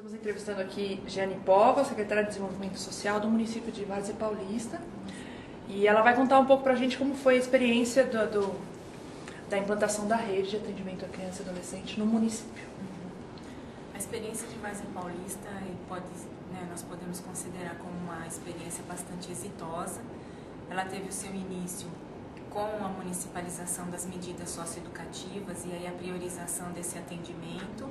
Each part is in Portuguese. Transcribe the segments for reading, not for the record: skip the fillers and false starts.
Estamos entrevistando aqui Jeane Pova, secretária de Desenvolvimento Social do município de Várzea Paulista. E ela vai contar um pouco para a gente como foi a experiência da implantação da rede de atendimento à criança e adolescente no município. A experiência de Várzea Paulista nós podemos considerar como uma experiência bastante exitosa. Ela teve o seu início com a municipalização das medidas socioeducativas e aí a priorização desse atendimento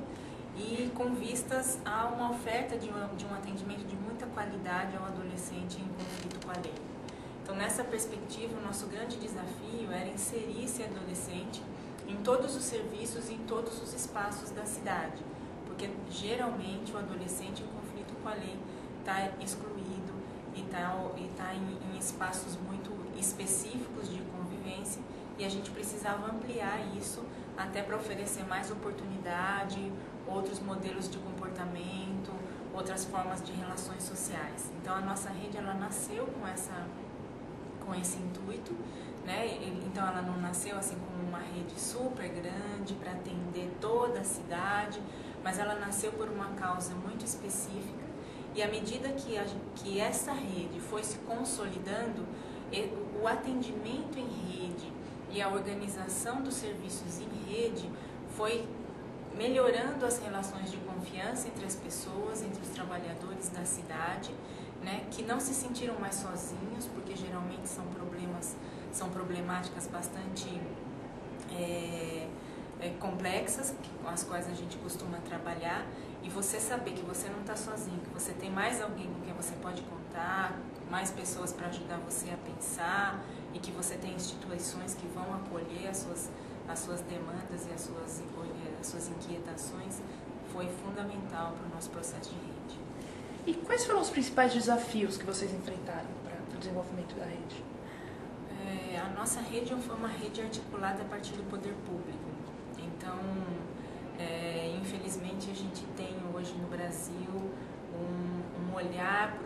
e com vistas a uma oferta de um atendimento de muita qualidade ao adolescente em conflito com a lei. Então, nessa perspectiva, o nosso grande desafio era inserir esse adolescente em todos os serviços e em todos os espaços da cidade, porque geralmente o adolescente em conflito com a lei está excluído e está em espaços muito específicos de convivência e a gente precisava ampliar isso até para oferecer mais oportunidade, outros modelos de comportamento, outras formas de relações sociais. Então a nossa rede ela nasceu com esse intuito, né? Então ela não nasceu assim como uma rede super grande para atender toda a cidade, mas ela nasceu por uma causa muito específica e à medida que essa rede foi se consolidando, o atendimento em rede e a organização dos serviços em rede foi melhorando as relações de confiança entre as pessoas, entre os trabalhadores da cidade, né, que não se sentiram mais sozinhos, porque geralmente são problemáticas bastante complexas, com as quais a gente costuma trabalhar, e você saber que você não está sozinho, que você tem mais alguém com quem você pode contar, mais pessoas para ajudar você a pensar, e que você tem instituições que vão acolher as suas demandas e as suas inquietações, foi fundamental para o nosso processo de rede. E quais foram os principais desafios que vocês enfrentaram para o desenvolvimento da rede? A nossa rede foi uma rede articulada a partir do poder público. Então, infelizmente, a gente tem hoje no Brasil um olhar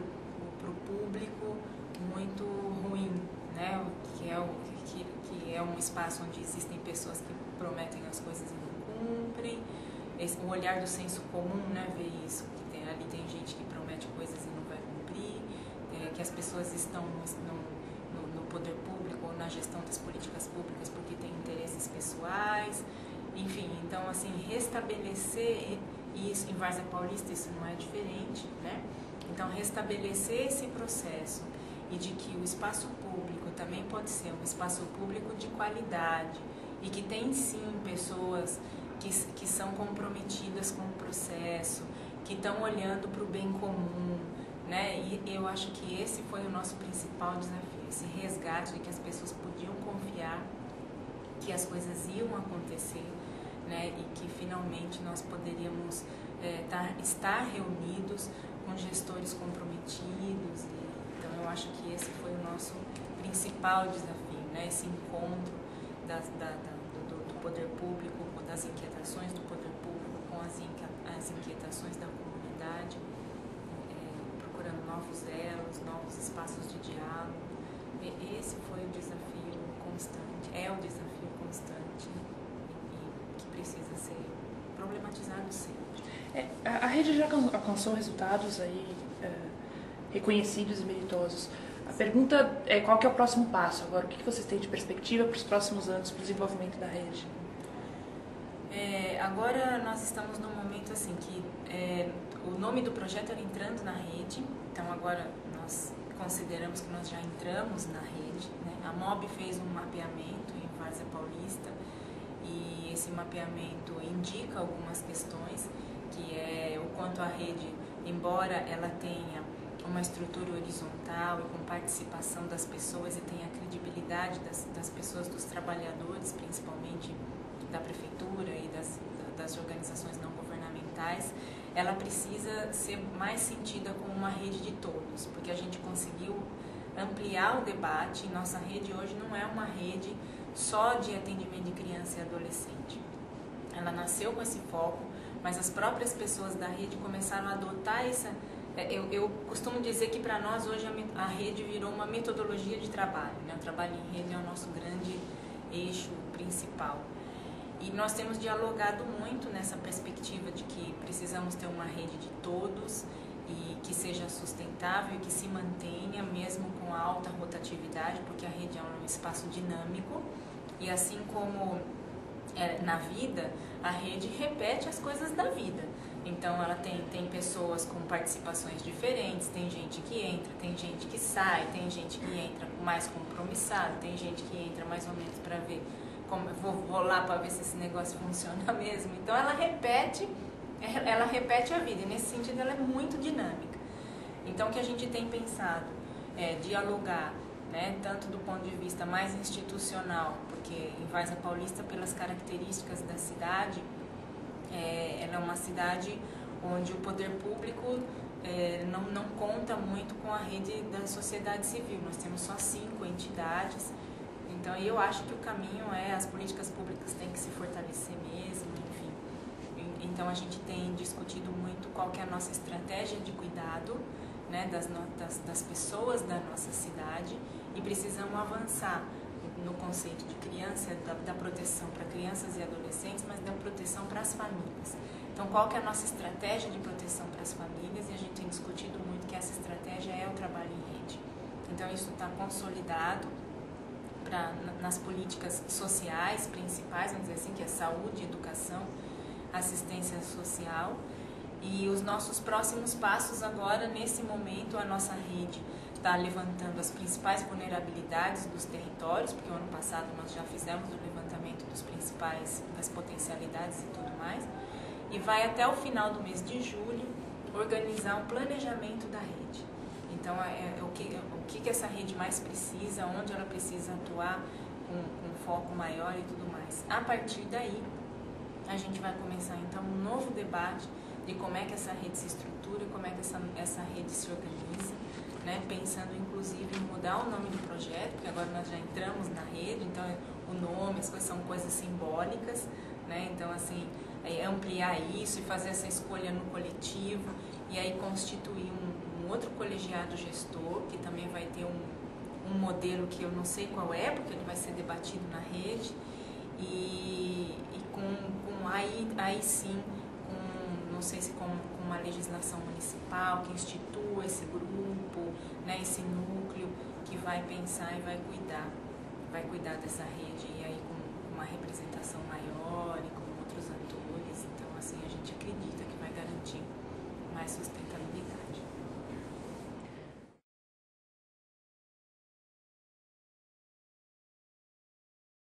para o público muito ruim, né? Que é um espaço onde existem pessoas que prometem as coisas e não cumprem. O olhar do senso comum, né, vê isso, que ali tem gente que promete coisas e não vai cumprir, que as pessoas estão no poder público ou na gestão das políticas públicas porque têm interesses pessoais, enfim, então assim, restabelecer isso, em Várzea Paulista isso não é diferente, né? Então restabelecer esse processo e de que o espaço público também pode ser um espaço público de qualidade e que tem sim pessoas que são comprometidas com o processo, que estão olhando para o bem comum, né? E eu acho que esse foi o nosso principal desafio, esse resgate de que as pessoas podiam confiar que as coisas iam acontecer, né? E que finalmente nós poderíamos estar reunidos com gestores comprometidos. Então eu acho que esse foi o nosso principal desafio, né? Esse encontro do poder público, das inquietações do poder público com as inquietações da comunidade, procurando novos elos, novos espaços de diálogo. Esse foi o desafio constante, é o desafio constante e que precisa ser problematizado sempre. A rede já alcançou resultados aí reconhecidos e meritosos. A pergunta é qual que é o próximo passo agora? O que vocês têm de perspectiva para os próximos anos, para o desenvolvimento da rede? Agora nós estamos num momento assim que o nome do projeto era Entrando na Rede, então agora nós consideramos que nós já entramos na rede, né? A MOB fez um mapeamento em Várzea Paulista e esse mapeamento indica algumas questões, que é o quanto a rede, embora ela tenha uma estrutura horizontal e com participação das pessoas e tenha a credibilidade das pessoas, dos trabalhadores, principalmente da prefeitura e das organizações não governamentais, ela precisa ser mais sentida como uma rede de todos, porque a gente conseguiu ampliar o debate. Nossa rede hoje não é uma rede só de atendimento de criança e adolescente. Ela nasceu com esse foco, mas as próprias pessoas da rede começaram a adotar essa... Eu costumo dizer que para nós hoje a rede virou uma metodologia de trabalho, né? O trabalho em rede é o nosso grande eixo principal. E nós temos dialogado muito nessa perspectiva de que precisamos ter uma rede de todos e que seja sustentável e que se mantenha mesmo com alta rotatividade, porque a rede é um espaço dinâmico e assim como na vida, a rede repete as coisas da vida. Então ela tem pessoas com participações diferentes, tem gente que entra, tem gente que sai, tem gente que entra mais compromissada, tem gente que entra mais ou menos para ver como vou lá para ver se esse negócio funciona mesmo. Então ela repete a vida e nesse sentido ela é muito dinâmica. Então o que a gente tem pensado é dialogar, né, tanto do ponto de vista mais institucional, porque em Várzea Paulista, pelas características da cidade, ela é uma cidade onde o poder público não conta muito com a rede da sociedade civil. Nós temos só 5 entidades. Então eu acho que o caminho as políticas públicas têm que se fortalecer mesmo, enfim. Então a gente tem discutido muito qual que é a nossa estratégia de cuidado, né, das pessoas da nossa cidade, e precisamos avançar no conceito de criança, da proteção para crianças e adolescentes, mas da proteção para as famílias. Então, qual que é a nossa estratégia de proteção para as famílias? E a gente tem discutido muito que essa estratégia é o trabalho em rede. Então, isso está consolidado nas políticas sociais principais, vamos dizer assim, que é saúde, educação, assistência social. E os nossos próximos passos agora, nesse momento, a nossa rede está levantando as principais vulnerabilidades dos territórios, porque o ano passado nós já fizemos o levantamento das potencialidades e tudo mais, e vai até o final do mês de julho organizar um planejamento da rede. Então, o que essa rede mais precisa, onde ela precisa atuar com um foco maior e tudo mais. A partir daí, a gente vai começar então um novo debate de como é que essa rede se estrutura, como é que essa rede se organiza, né? Pensando inclusive em mudar o nome do projeto, porque agora nós já entramos na rede, então o nome, as coisas são coisas simbólicas, né? Então assim, ampliar isso e fazer essa escolha no coletivo e aí constituir um outro colegiado gestor, que também vai ter um modelo que eu não sei qual é, porque ele vai ser debatido na rede, e aí sim, não sei se com uma legislação municipal que institua esse grupo, né, esse núcleo que vai pensar e vai cuidar dessa rede, e aí com uma representação maior e com outros atores. Então assim, a gente acredita que vai garantir mais sustentabilidade.